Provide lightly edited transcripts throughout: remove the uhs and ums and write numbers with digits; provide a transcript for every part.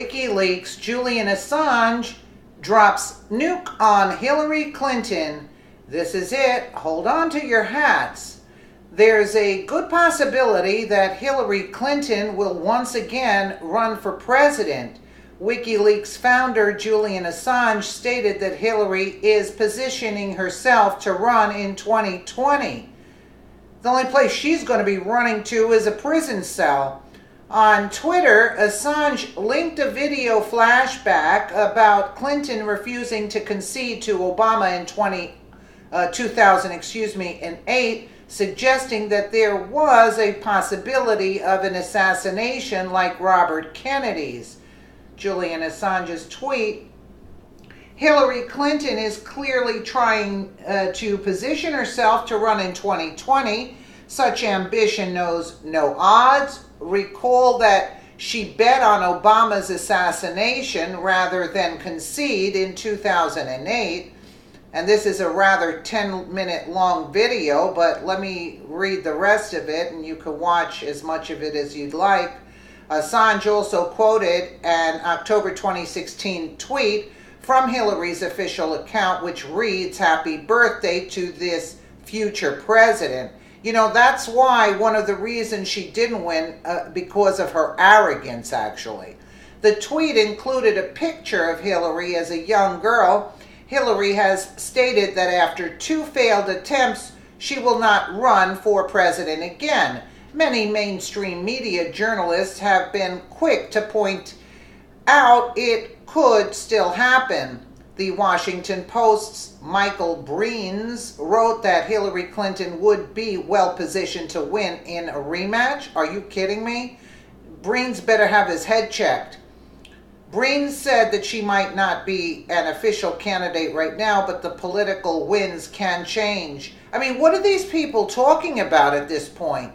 Wikileaks Julian Assange drops nuke on Hillary Clinton. This is it. Hold on to your hats. There's a good possibility that Hillary Clinton will once again run for president. Wikileaks founder Julian Assange stated that Hillary is positioning herself to run in 2020. The only place she's going to be running to is a prison cell. On Twitter, Assange linked a video flashback about Clinton refusing to concede to Obama in 2008, suggesting that there was a possibility of an assassination like Robert Kennedy's. Julian Assange's tweet: Hillary Clinton is clearly trying to position herself to run in 2020. Such ambition knows no odds. Recall that she bet on Obama's assassination rather than concede in 2008. And this is a rather 10-minute long video, but let me read the rest of it and you can watch as much of it as you'd like. Assange also quoted an October 2016 tweet from Hillary's official account, which reads, "Happy birthday to this future president." You know, that's why one of the reasons she didn't win, because of her arrogance, actually. The tweet included a picture of Hillary as a young girl. Hillary has stated that after 2 failed attempts, she will not run for president again. Many mainstream media journalists have been quick to point out it could still happen. The Washington Post's Michael Breen's wrote that Hillary Clinton would be well positioned to win in a rematch. Are you kidding me? Breen's better have his head checked. Breen said that she might not be an official candidate right now, but the political winds can change. I mean, what are these people talking about at this point?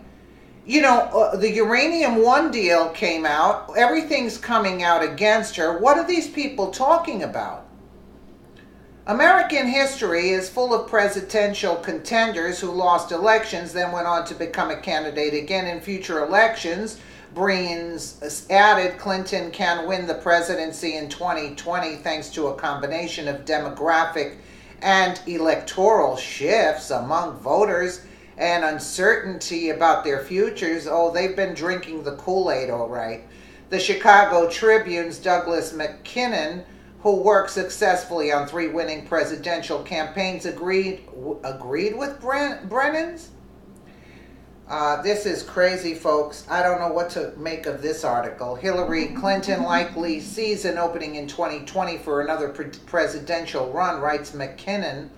You know, the Uranium One deal came out. Everything's coming out against her. What are these people talking about? American history is full of presidential contenders who lost elections, then went on to become a candidate again in future elections. Breen's added Clinton can win the presidency in 2020 thanks to a combination of demographic and electoral shifts among voters and uncertainty about their futures. Oh, they've been drinking the Kool-Aid, all right. The Chicago Tribune's Douglas McKinnon, who worked successfully on 3 winning presidential campaigns, agreed with Brennan's? This is crazy, folks. I don't know what to make of this article. Hillary Clinton likely sees an opening in 2020 for another presidential run, writes McKinnon,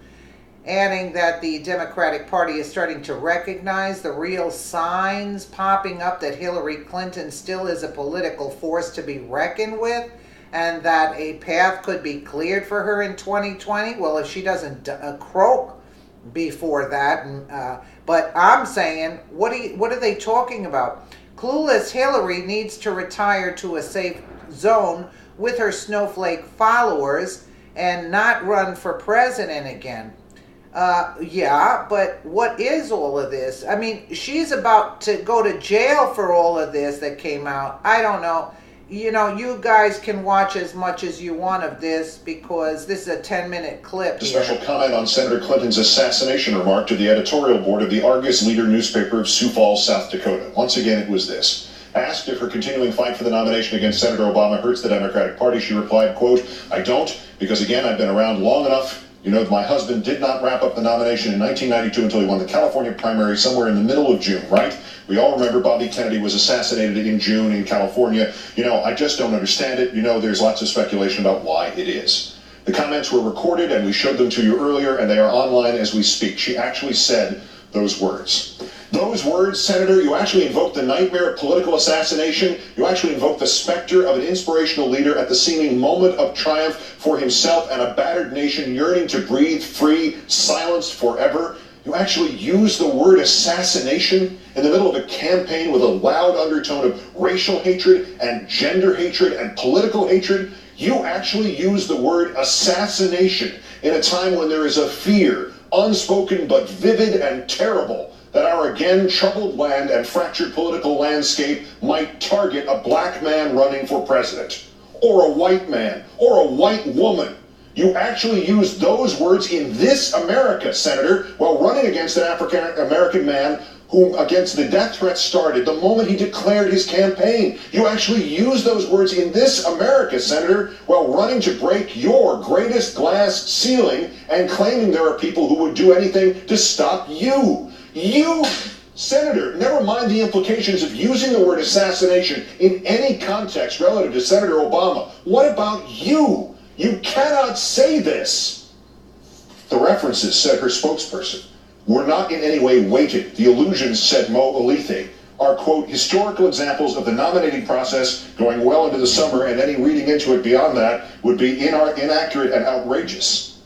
adding that the Democratic Party is starting to recognize the real signs popping up that Hillary Clinton still is a political force to be reckoned with, and that a path could be cleared for her in 2020. Well, if she doesn't croak before that, but I'm saying, what are they talking about? Clueless Hillary needs to retire to a safe zone with her snowflake followers and not run for president again. Yeah, but what is all of this? I mean, she's about to go to jail for all of this that came out. I don't know. You know, you guys can watch as much as you want of this because this is a 10-minute clip. A special comment on Senator Clinton's assassination remark to the editorial board of the Argus Leader newspaper of Sioux Falls, South Dakota. Once again, it was this. Asked if her continuing fight for the nomination against Senator Obama hurts the Democratic Party, she replied, quote, "I don't, because again, I've been around long enough. You know, my husband did not wrap up the nomination in 1992 until he won the California primary somewhere in the middle of June, right? We all remember Bobby Kennedy was assassinated in June in California. You know, I just don't understand it. You know, there's lots of speculation about why it is." The comments were recorded and we showed them to you earlier and they are online as we speak. She actually said those words. Those words, Senator, you actually invoked the nightmare of political assassination. You actually invoked the specter of an inspirational leader at the seeming moment of triumph for himself and a battered nation yearning to breathe free, silenced forever. You actually used the word assassination in the middle of a campaign with a loud undertone of racial hatred and gender hatred and political hatred. You actually used the word assassination in a time when there is a fear, unspoken but vivid and terrible, that our again troubled land and fractured political landscape might target a black man running for president. or a white man or a white woman. You actually used those words in this America, Senator, while running against an African-American man whom against the death threat started the moment he declared his campaign. You actually used those words in this America, Senator, while running to break your greatest glass ceiling and claiming there are people who would do anything to stop you. You, Senator, never mind the implications of using the word assassination in any context relative to Senator Obama. What about you? You cannot say this. The references, said her spokesperson, were not in any way weighted. The allusions, said Mo Alethe, are, quote, historical examples of the nominating process going well into the summer, and any reading into it beyond that would be inaccurate and outrageous.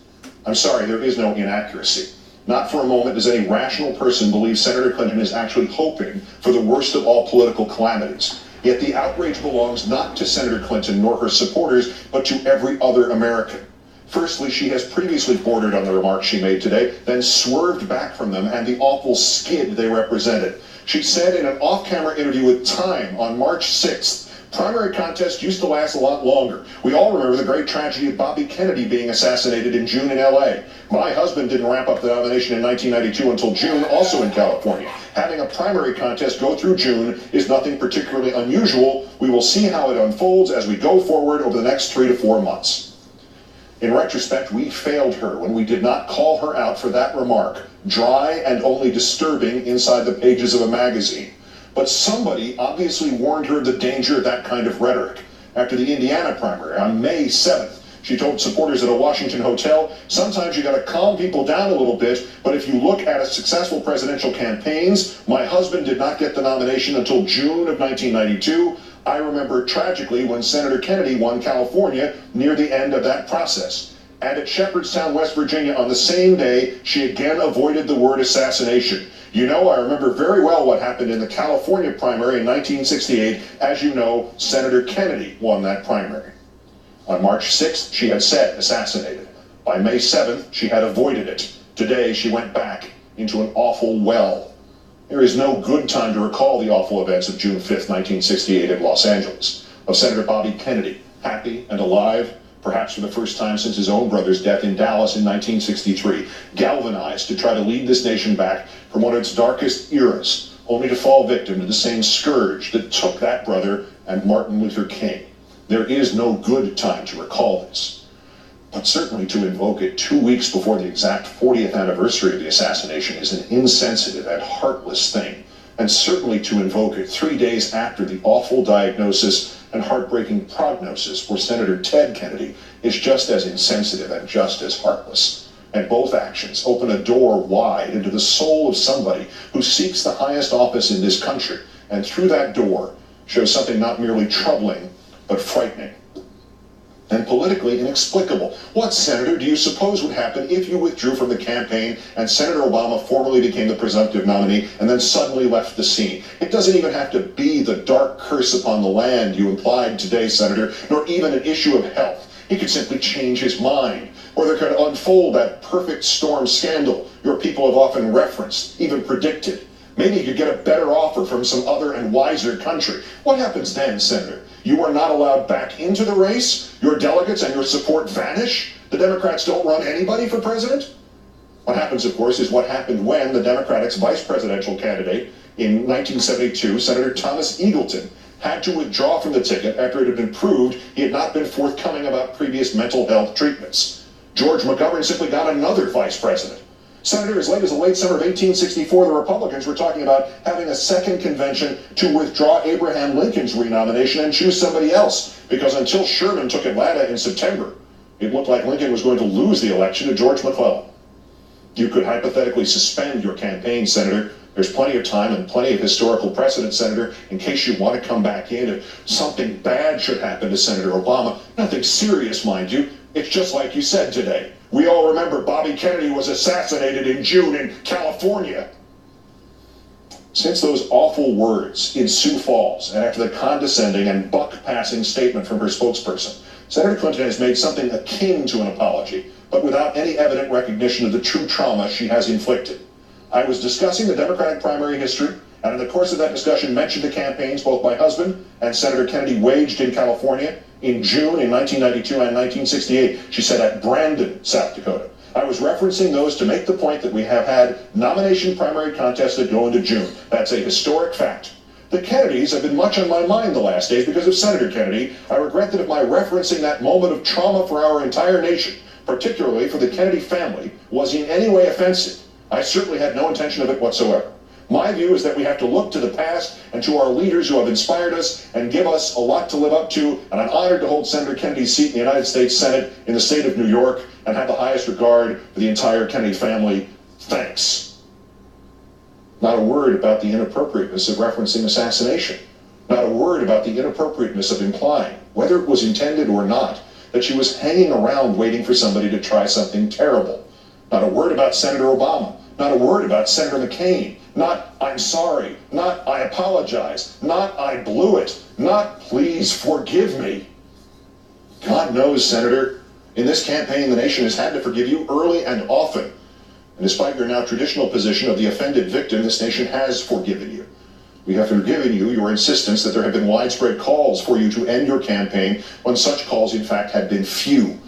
I'm sorry, there is no inaccuracy. Not for a moment does any rational person believe Senator Clinton is actually hoping for the worst of all political calamities. Yet the outrage belongs not to Senator Clinton nor her supporters, but to every other American. Firstly, she has previously bordered on the remarks she made today, then swerved back from them and the awful skid they represented. She said in an off-camera interview with Time on March 6th, primary contests used to last a lot longer. We all remember the great tragedy of Bobby Kennedy being assassinated in June in LA. My husband didn't wrap up the nomination in 1992 until June, also in California. Having a primary contest go through June is nothing particularly unusual. We will see how it unfolds as we go forward over the next 3 to 4 months. In retrospect, we failed her when we did not call her out for that remark, dry and only disturbing inside the pages of a magazine. But somebody obviously warned her of the danger of that kind of rhetoric. After the Indiana primary on May 7th, she told supporters at a Washington hotel, sometimes you gotta calm people down a little bit, but if you look at successful presidential campaigns, my husband did not get the nomination until June of 1992. I remember tragically when Senator Kennedy won California near the end of that process. And at Shepherdstown, West Virginia, on the same day, she again avoided the word assassination. You know, I remember very well what happened in the California primary in 1968. As you know, Senator Kennedy won that primary. On March 6th, she had said assassinated. By May 7th, she had avoided it. Today, she went back into an awful well. There is no good time to recall the awful events of June 5th, 1968 in Los Angeles, of Senator Bobby Kennedy, happy and alive, perhaps for the first time since his own brother's death in Dallas in 1963, galvanized to try to lead this nation back from one of its darkest eras, only to fall victim to the same scourge that took that brother and Martin Luther King. There is no good time to recall this. But certainly to invoke it 2 weeks before the exact 40th anniversary of the assassination is an insensitive and heartless thing. And certainly to invoke it 3 days after the awful diagnosis and heartbreaking prognosis for Senator Ted Kennedy is just as insensitive and just as heartless. And both actions open a door wide into the soul of somebody who seeks the highest office in this country, and through that door shows something not merely troubling, but frightening. And politically inexplicable. What, Senator, do you suppose would happen if you withdrew from the campaign and Senator Obama formally became the presumptive nominee and then suddenly left the scene? It doesn't even have to be the dark curse upon the land you implied today, Senator, nor even an issue of health. He could simply change his mind. Or there could unfold that perfect storm scandal your people have often referenced, even predicted. Maybe you could get a better offer from some other and wiser country. What happens then, Senator? You are not allowed back into the race? Your delegates and your support vanish? The Democrats don't run anybody for president? What happens, of course, is what happened when the Democrats' vice presidential candidate in 1972, Senator Thomas Eagleton, had to withdraw from the ticket after it had been proved he had not been forthcoming about previous mental health treatments. George McGovern simply got another vice president. Senator, as late as the late summer of 1864, the Republicans were talking about having a second convention to withdraw Abraham Lincoln's renomination and choose somebody else, because until Sherman took Atlanta in September, it looked like Lincoln was going to lose the election to George McClellan. You could hypothetically suspend your campaign, Senator. There's plenty of time and plenty of historical precedent, Senator, in case you want to come back in if something bad should happen to Senator Obama. Nothing serious, mind you. It's just like you said today. We all remember Bobby Kennedy was assassinated in June in California. Since those awful words in Sioux Falls, and after the condescending and buck-passing statement from her spokesperson, Senator Clinton has made something akin to an apology, but without any evident recognition of the true trauma she has inflicted. I was discussing the Democratic primary history and in the course of that discussion mentioned the campaigns both my husband and Senator Kennedy waged in California in June in 1992 and 1968. She said at Brandon, South Dakota. I was referencing those to make the point that we have had nomination primary contests that go into June. That's a historic fact. The Kennedys have been much on my mind the last days because of Senator Kennedy. I regret that if my referencing that moment of trauma for our entire nation, particularly for the Kennedy family, was in any way offensive. I certainly had no intention of it whatsoever. My view is that we have to look to the past and to our leaders who have inspired us and give us a lot to live up to, and I'm honored to hold Senator Kennedy's seat in the United States Senate in the state of New York and have the highest regard for the entire Kennedy family. Thanks. Not a word about the inappropriateness of referencing assassination. Not a word about the inappropriateness of implying, whether it was intended or not, that she was hanging around waiting for somebody to try something terrible. Not a word about Senator Obama. Not a word about Senator McCain. Not, I'm sorry. Not, I apologize. Not, I blew it. Not, please forgive me. God knows, Senator, in this campaign, the nation has had to forgive you early and often. And despite your now traditional position of the offended victim, this nation has forgiven you. We have forgiven you your insistence that there have been widespread calls for you to end your campaign when such calls, in fact, had been few.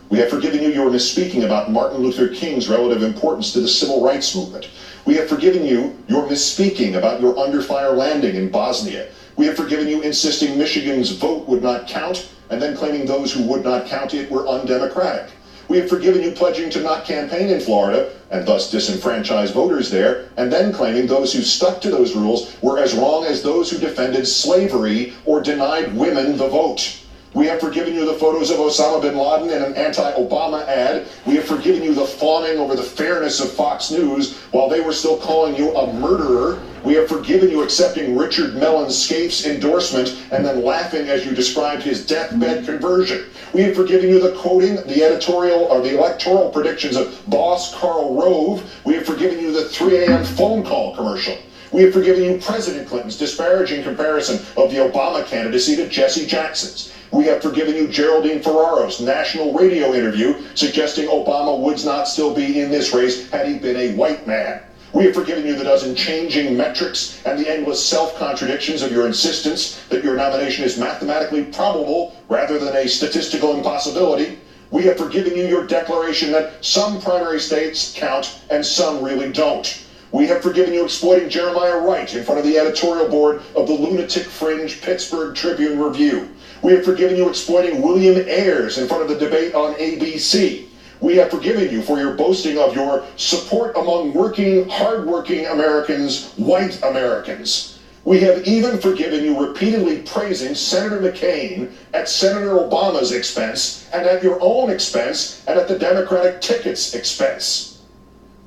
We have forgiven you your misspeaking about Martin Luther King's relative importance to the civil rights movement. We have forgiven you your misspeaking about your under-fire landing in Bosnia. We have forgiven you insisting Michigan's vote would not count and then claiming those who would not count it were undemocratic. We have forgiven you pledging to not campaign in Florida and thus disenfranchise voters there, and then claiming those who stuck to those rules were as wrong as those who defended slavery or denied women the vote. We have forgiven you the photos of Osama bin Laden in an anti-Obama ad. We have forgiven you the fawning over the fairness of Fox News while they were still calling you a murderer. We have forgiven you accepting Richard Mellon Scaife's endorsement and then laughing as you described his deathbed conversion. We have forgiven you the quoting the editorial or the electoral predictions of boss Karl Rove. We have forgiven you the 3 a.m. phone call commercial. We have forgiven you President Clinton's disparaging comparison of the Obama candidacy to Jesse Jackson's. We have forgiven you Geraldine Ferraro's national radio interview suggesting Obama would not still be in this race had he been a white man. We have forgiven you the dozen changing metrics and the endless self-contradictions of your insistence that your nomination is mathematically probable rather than a statistical impossibility. We have forgiven you your declaration that some primary states count and some really don't. We have forgiven you exploiting Jeremiah Wright in front of the editorial board of the lunatic fringe Pittsburgh Tribune Review. We have forgiven you exploiting William Ayers in front of the debate on ABC. We have forgiven you for your boasting of your support among working, hardworking Americans, white Americans. We have even forgiven you repeatedly praising Senator McCain at Senator Obama's expense and at your own expense and at the Democratic ticket's expense.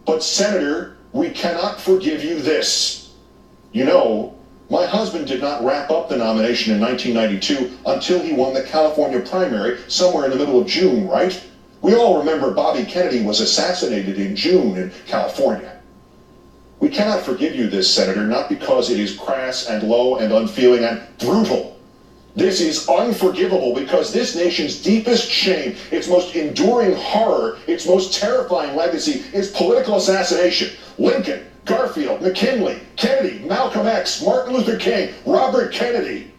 But Senator, we cannot forgive you this. You know, my husband did not wrap up the nomination in 1992 until he won the California primary somewhere in the middle of June, right? We all remember Bobby Kennedy was assassinated in June in California. We cannot forgive you this, Senator, not because it is crass and low and unfeeling and brutal. This is unforgivable because this nation's deepest shame, its most enduring horror, its most terrifying legacy is political assassination. Lincoln, Garfield, McKinley, Kennedy, Malcolm X, Martin Luther King, Robert Kennedy.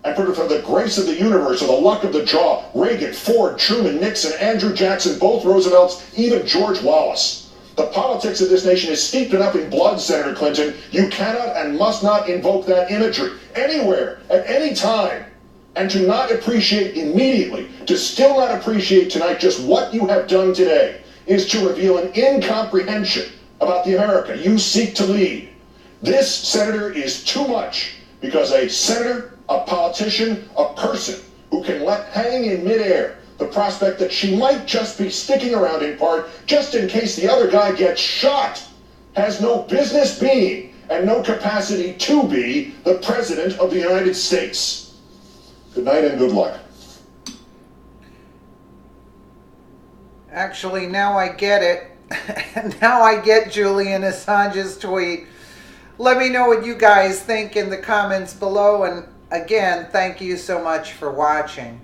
And for the grace of the universe or the luck of the draw, Reagan, Ford, Truman, Nixon, Andrew Jackson, both Roosevelts, even George Wallace. The politics of this nation is steeped enough in blood, Senator Clinton. You cannot and must not invoke that imagery anywhere, at any time. And to not appreciate immediately, to still not appreciate tonight just what you have done today, is to reveal an incomprehension about the America you seek to lead. This, Senator, is too much because a senator, a politician, a person who can let hang in midair the prospect that she might just be sticking around in part just in case the other guy gets shot has no business being and no capacity to be the President of the United States. Good night and good luck. Actually, now I get it. Now I get Julian Assange's tweet. Let me know what you guys think in the comments below. And again, thank you so much for watching.